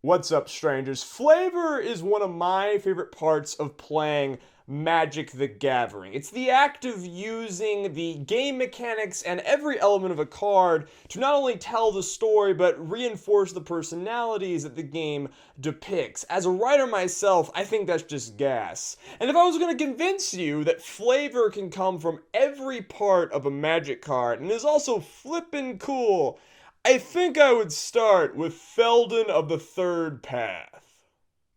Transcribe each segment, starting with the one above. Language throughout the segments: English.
What's up, strangers? Flavor is one of my favorite parts of playing Magic the Gathering. It's the act of using the game mechanics and every element of a card to not only tell the story, but reinforce the personalities that the game depicts. As a writer myself, I think that's just gas. And if I was going to convince you that flavor can come from every part of a Magic card and is also flippin' cool, I think I would start with Feldon of the Third Path.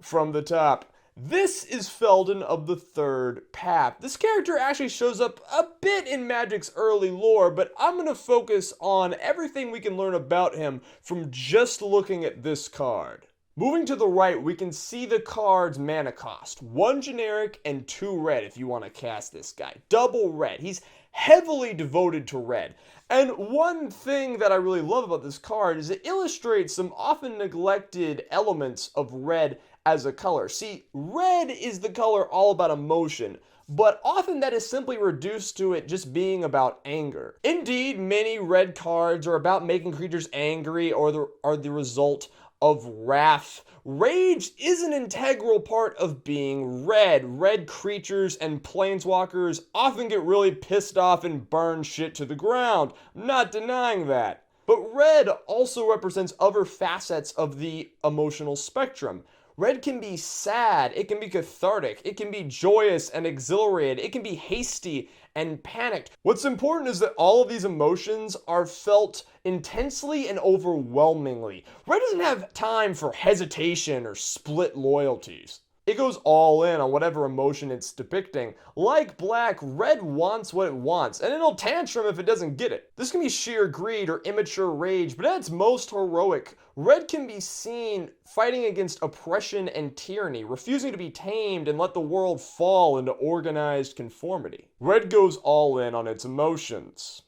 From the top, this is Feldon of the Third Path. This character actually shows up a bit in Magic's early lore, but I'm going to focus on everything we can learn about him from just looking at this card. Moving to the right, we can see the card's mana cost. 1 generic and 2 red if you want to cast this guy. Double red. He's heavily devoted to red. And one thing that I really love about this card is it illustrates some often neglected elements of red as a color. See, red is the color all about emotion, but often that is simply reduced to it just being about anger. Indeed, many red cards are about making creatures angry or are the result of wrath. Rage is an integral part of being red. Red creatures and planeswalkers often get really pissed off and burn shit to the ground. I'm not denying that. But red also represents other facets of the emotional spectrum. Red can be sad, it can be cathartic, it can be joyous and exhilarated, it can be hasty and panicked. What's important is that all of these emotions are felt intensely and overwhelmingly. Red doesn't have time for hesitation or split loyalties. It goes all in on whatever emotion it's depicting. Like black, red wants what it wants, and it'll tantrum if it doesn't get it. This can be sheer greed or immature rage, but at its most heroic, red can be seen fighting against oppression and tyranny, refusing to be tamed and let the world fall into organized conformity. Red goes all in on its emotions.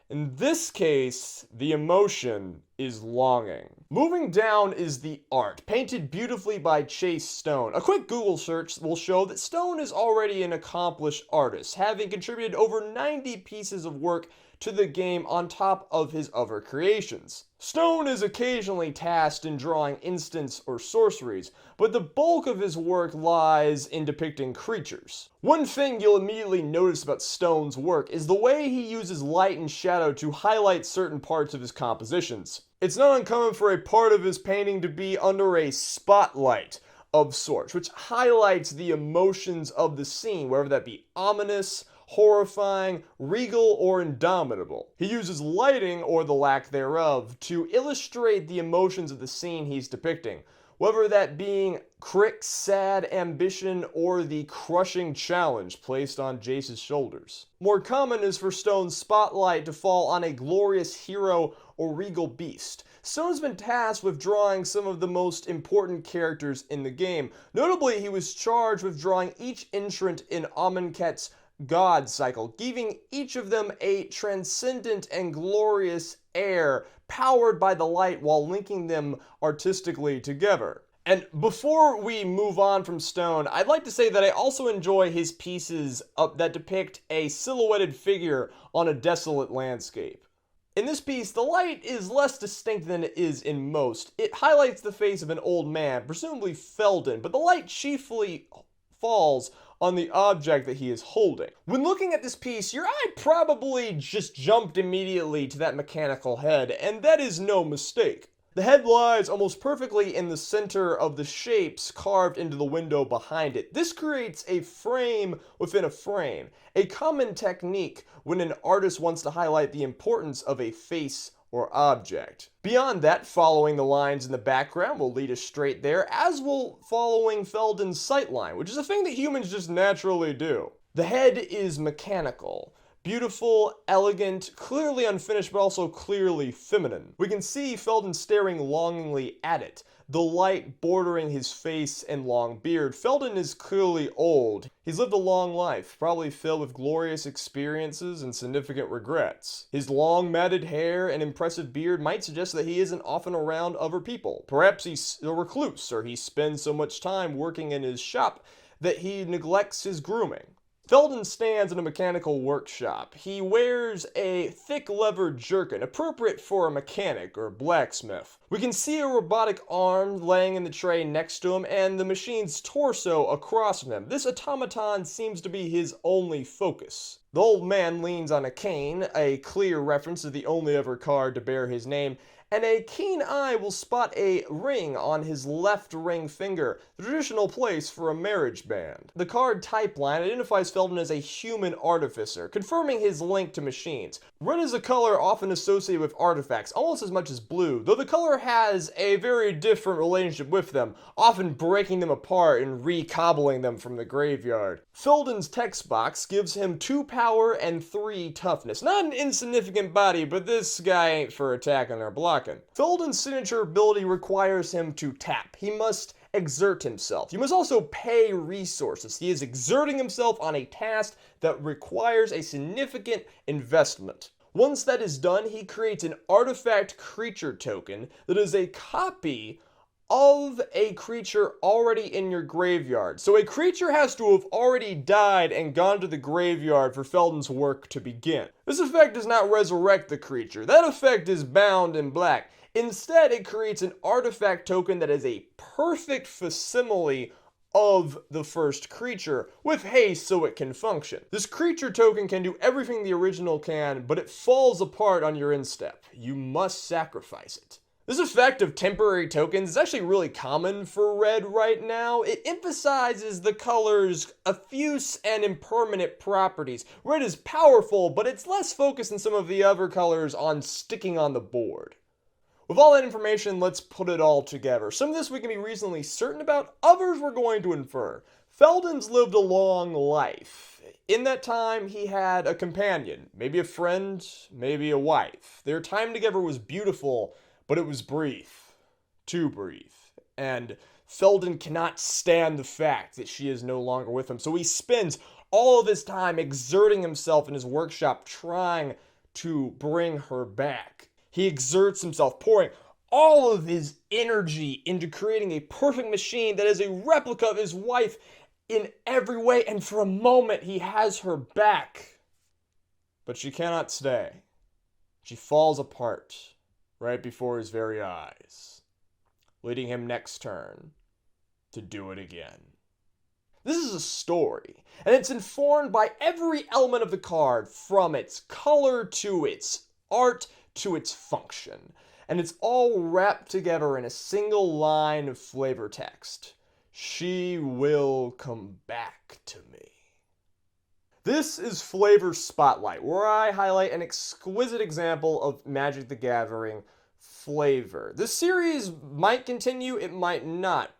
In this case, the emotion is longing. Moving down is the art, painted beautifully by Chase Stone. A quick Google search will show that Stone is already an accomplished artist, having contributed over 90 pieces of work to the game on top of his other creations. Stone is occasionally tasked in drawing instants or sorceries, but the bulk of his work lies in depicting creatures. One thing you'll immediately notice about Stone's work is the way he uses light and shadow to highlight certain parts of his compositions. It's not uncommon for a part of his painting to be under a spotlight of sorts, which highlights the emotions of the scene, whether that be ominous, horrifying, regal, or indomitable. He uses lighting, or the lack thereof, to illustrate the emotions of the scene he's depicting, whether that being Crick's sad ambition or the crushing challenge placed on Jace's shoulders. More common is for Stone's spotlight to fall on a glorious hero or regal beast. Stone's been tasked with drawing some of the most important characters in the game. Notably, he was charged with drawing each entrant in Amonkhet's God cycle, giving each of them a transcendent and glorious air powered by the light while linking them artistically together. And before we move on from Stone, I'd like to say that I also enjoy his pieces that depict a silhouetted figure on a desolate landscape. In this piece, the light is less distinct than it is in most. It highlights the face of an old man, presumably Feldon, but the light chiefly falls on the object that he is holding. When looking at this piece, your eye probably just jumped immediately to that mechanical head, and that is no mistake. The head lies almost perfectly in the center of the shapes carved into the window behind it. This creates a frame within a frame, a common technique when an artist wants to highlight the importance of a face or object. Beyond that, following the lines in the background will lead us straight there, as will following Feldon's sightline, which is a thing that humans just naturally do. The head is mechanical. Beautiful, elegant, clearly unfinished, but also clearly feminine. We can see Feldon staring longingly at it, the light bordering his face and long beard. Feldon is clearly old. He's lived a long life, probably filled with glorious experiences and significant regrets. His long matted hair and impressive beard might suggest that he isn't often around other people. Perhaps he's a recluse, or he spends so much time working in his shop that he neglects his grooming. Feldon stands in a mechanical workshop. He wears a thick leather jerkin, appropriate for a mechanic or blacksmith. We can see a robotic arm laying in the tray next to him and the machine's torso across from him. This automaton seems to be his only focus. The old man leans on a cane, a clear reference to the only ever card to bear his name, and a keen eye will spot a ring on his left ring finger, the traditional place for a marriage band. The card type line identifies Feldon as a human artificer, confirming his link to machines. Red is a color often associated with artifacts, almost as much as blue, though the color has a very different relationship with them, often breaking them apart and recobbling them from the graveyard. Feldon's text box gives him 2 power and 3 toughness. Not an insignificant body, but this guy ain't for attacking or blocking. Feldon's signature ability requires him to tap. He must exert himself. You must also pay resources. He is exerting himself on a task that requires a significant investment. Once that is done, he creates an artifact creature token that is a copy of a creature already in your graveyard. So a creature has to have already died and gone to the graveyard for Feldon's work to begin. This effect does not resurrect the creature. That effect is bound in black. Instead, it creates an artifact token that is a perfect facsimile of the first creature, with haste so it can function. This creature token can do everything the original can, but it falls apart on your instep. You must sacrifice it. This effect of temporary tokens is actually really common for red right now. It emphasizes the color's effuse and impermanent properties. Red is powerful, but it's less focused than some of the other colors on sticking on the board. With all that information, let's put it all together. Some of this we can be reasonably certain about, others we're going to infer. Feldon's lived a long life. In that time, he had a companion, maybe a friend, maybe a wife. Their time together was beautiful, but it was brief. Too brief. And Feldon cannot stand the fact that she is no longer with him, so he spends all of his time exerting himself in his workshop trying to bring her back. He exerts himself, pouring all of his energy into creating a perfect machine that is a replica of his wife in every way, and for a moment he has her back. But she cannot stay. She falls apart right before his very eyes, leading him next turn to do it again. This is a story, and it's informed by every element of the card, from its color to its art to its function, and it's all wrapped together in a single line of flavor text. She will come back to me. This is Flavor Spotlight, where I highlight an exquisite example of Magic the Gathering flavor. This series might continue, it might not.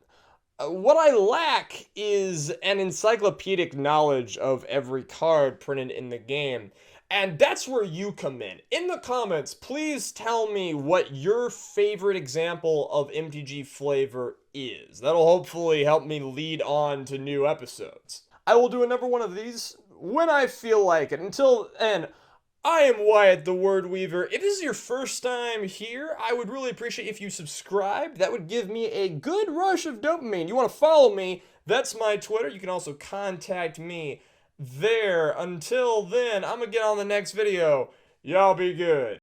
What I lack is an encyclopedic knowledge of every card printed in the game. And that's where you come in. In the comments, please tell me what your favorite example of MTG flavor is. That'll hopefully help me lead on to new episodes. I will do another one of these when I feel like it. Until then, I am Wyatt the Word Weaver. If this is your first time here, I would really appreciate if you subscribe. That would give me a good rush of dopamine. You want to follow me? That's my Twitter. You can also contact me there. Until then, I'm gonna get on the next video. Y'all be good.